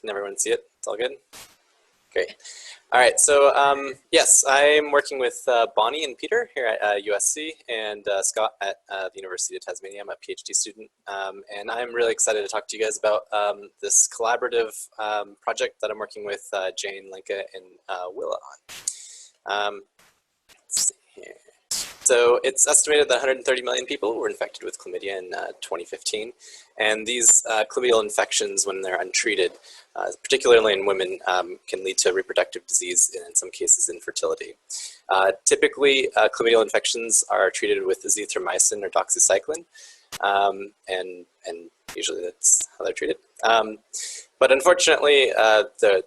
Can everyone see it? It's all good? Great. All right, so yes, I'm working with Bonnie and Peter here at USC and Scott at the University of Tasmania. I'm a PhD student, and I'm really excited to talk to you guys about this collaborative project that I'm working with Jane, Lenka, and Willa on. Let's see here. So it's estimated that 130 million people were infected with chlamydia in 2015. And these chlamydial infections, when they're untreated, particularly in women, can lead to reproductive disease and in some cases infertility. Typically, chlamydial infections are treated with azithromycin or doxycycline, and usually that's how they're treated. But unfortunately, the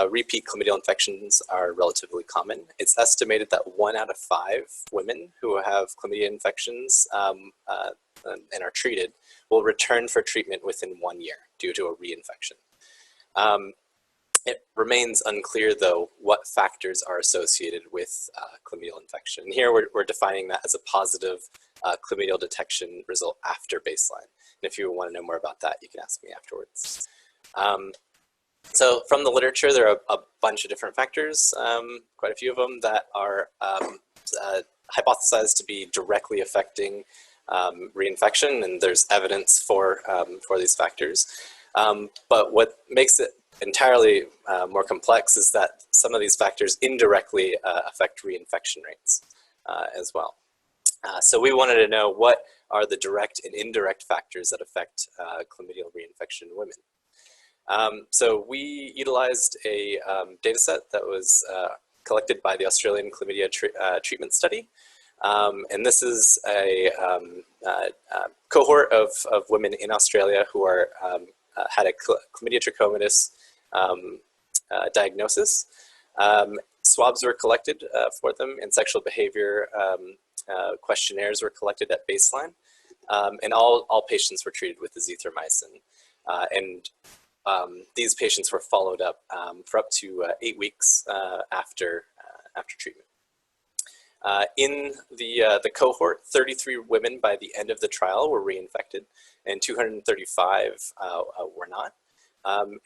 repeat chlamydial infections are relatively common. It's estimated that 1 out of 5 women who have chlamydia infections and are treated will return for treatment within 1 year due to a reinfection. It remains unclear, though, what factors are associated with chlamydial infection. And here we're defining that as a positive chlamydial detection result after baseline. And if you want to know more about that, you can ask me afterwards. So from the literature, there are a bunch of different factors, quite a few of them, that are hypothesized to be directly affecting reinfection, and there's evidence for these factors. But what makes it entirely more complex is that some of these factors indirectly affect reinfection rates as well. So we wanted to know what are the direct and indirect factors that affect chlamydial reinfection in women. So we utilized a data set that was collected by the Australian Chlamydia Treatment Study. And this is a cohort of women in Australia who are, had a chlamydia trachomatis diagnosis. Swabs were collected for them, and sexual behavior questionnaires were collected at baseline. And all patients were treated with azithromycin. These patients were followed up for up to 8 weeks after treatment. In the cohort, 33 women by the end of the trial were reinfected, and 235 were not.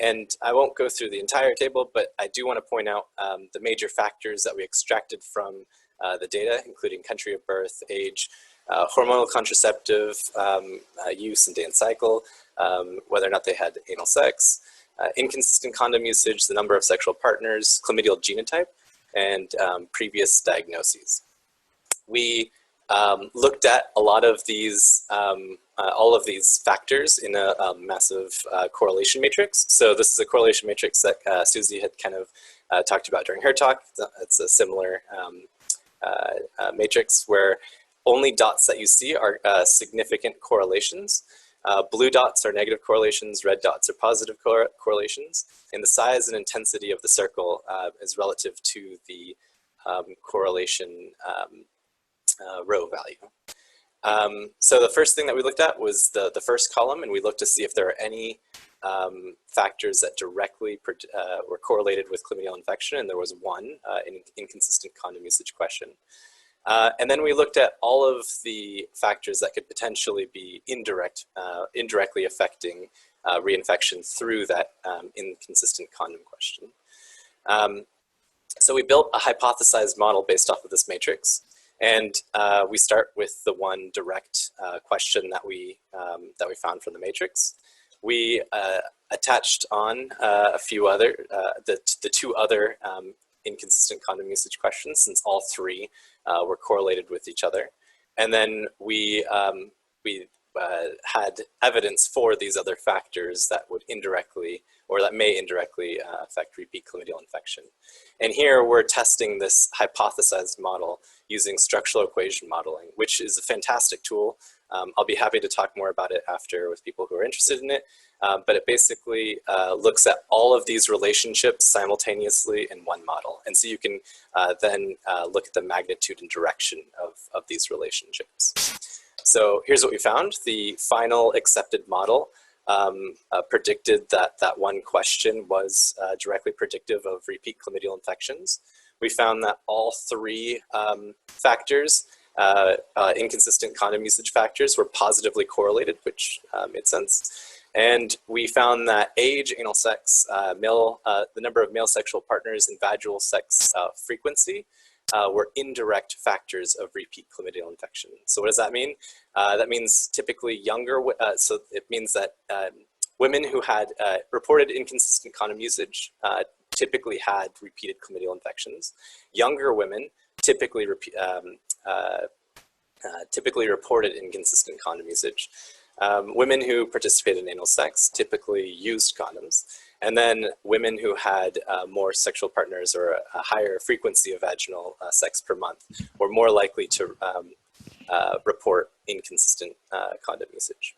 And I won't go through the entire table, but I do want to point out the major factors that we extracted from the data, including country of birth, age, hormonal contraceptive use and day and cycle, whether or not they had anal sex, inconsistent condom usage, the number of sexual partners, chlamydial genotype, and previous diagnoses. We looked at a lot of these, all of these factors in a massive correlation matrix. So this is a correlation matrix that Susie had kind of talked about during her talk. It's a similar matrix where only dots that you see are significant correlations. Blue dots are negative correlations, red dots are positive correlations, and the size and intensity of the circle is relative to the correlation row value. So the first thing that we looked at was the first column, and we looked to see if there are any factors that directly were correlated with chlamydial infection, and there was one, an inconsistent condom usage question. And then we looked at all of the factors that could potentially be indirectly affecting reinfection through that inconsistent condom question. So we built a hypothesized model based off of this matrix, and we start with the one direct question that we found from the matrix. We attached on a few other, the 2 other inconsistent condom usage questions, since all 3 were correlated with each other. And then we had evidence for these other factors that would indirectly, or that may indirectly affect repeat chlamydial infection. And here we're testing this hypothesized model using structural equation modeling, which is a fantastic tool. I'll be happy to talk more about it after with people who are interested in it. But it basically looks at all of these relationships simultaneously in one model. And so you can then look at the magnitude and direction of these relationships. So here's what we found. The final accepted model predicted that one question was directly predictive of repeat chlamydial infections. We found that all 3 factors, inconsistent condom usage factors, were positively correlated, which made sense. And we found that age, anal sex, the number of male sexual partners, and vaginal sex frequency were indirect factors of repeat chlamydial infection. So what does that mean? That means typically younger, so it means that women who had reported inconsistent condom usage typically had repeated chlamydial infections. Younger women typically reported inconsistent condom usage. Women who participated in anal sex typically used condoms. And then women who had more sexual partners or a higher frequency of vaginal sex per month were more likely to report inconsistent condom usage.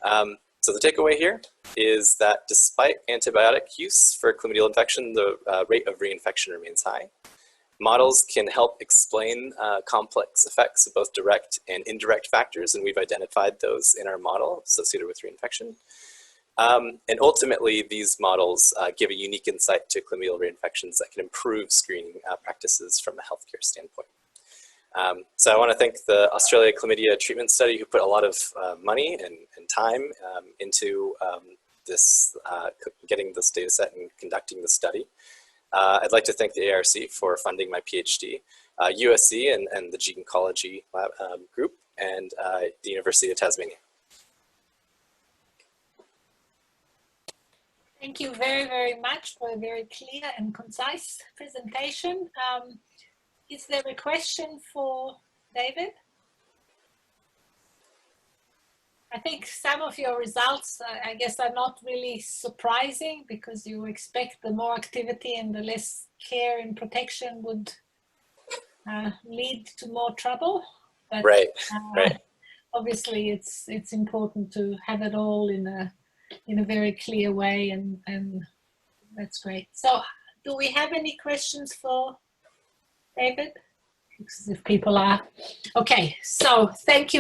So the takeaway here is that despite antibiotic use for chlamydial infection, the rate of reinfection remains high. Models can help explain complex effects of both direct and indirect factors, and we've identified those in our model associated with reinfection. And ultimately, these models give a unique insight to chlamydial reinfections that can improve screening practices from a healthcare standpoint. So I want to thank the Australia Chlamydia Treatment Study, who put a lot of money and time into getting this data set and conducting the study. I'd like to thank the ARC for funding my PhD, USC and the GeneCology group, and the University of Tasmania. Thank you very, very much for a very clear and concise presentation. Is there a question for David? I think some of your results, I guess, are not really surprising, because you expect the more activity and the less care and protection would lead to more trouble. But, right. Obviously, it's important to have it all in a very clear way, and that's great. So, do we have any questions for David? Because if people are okay, so thank you.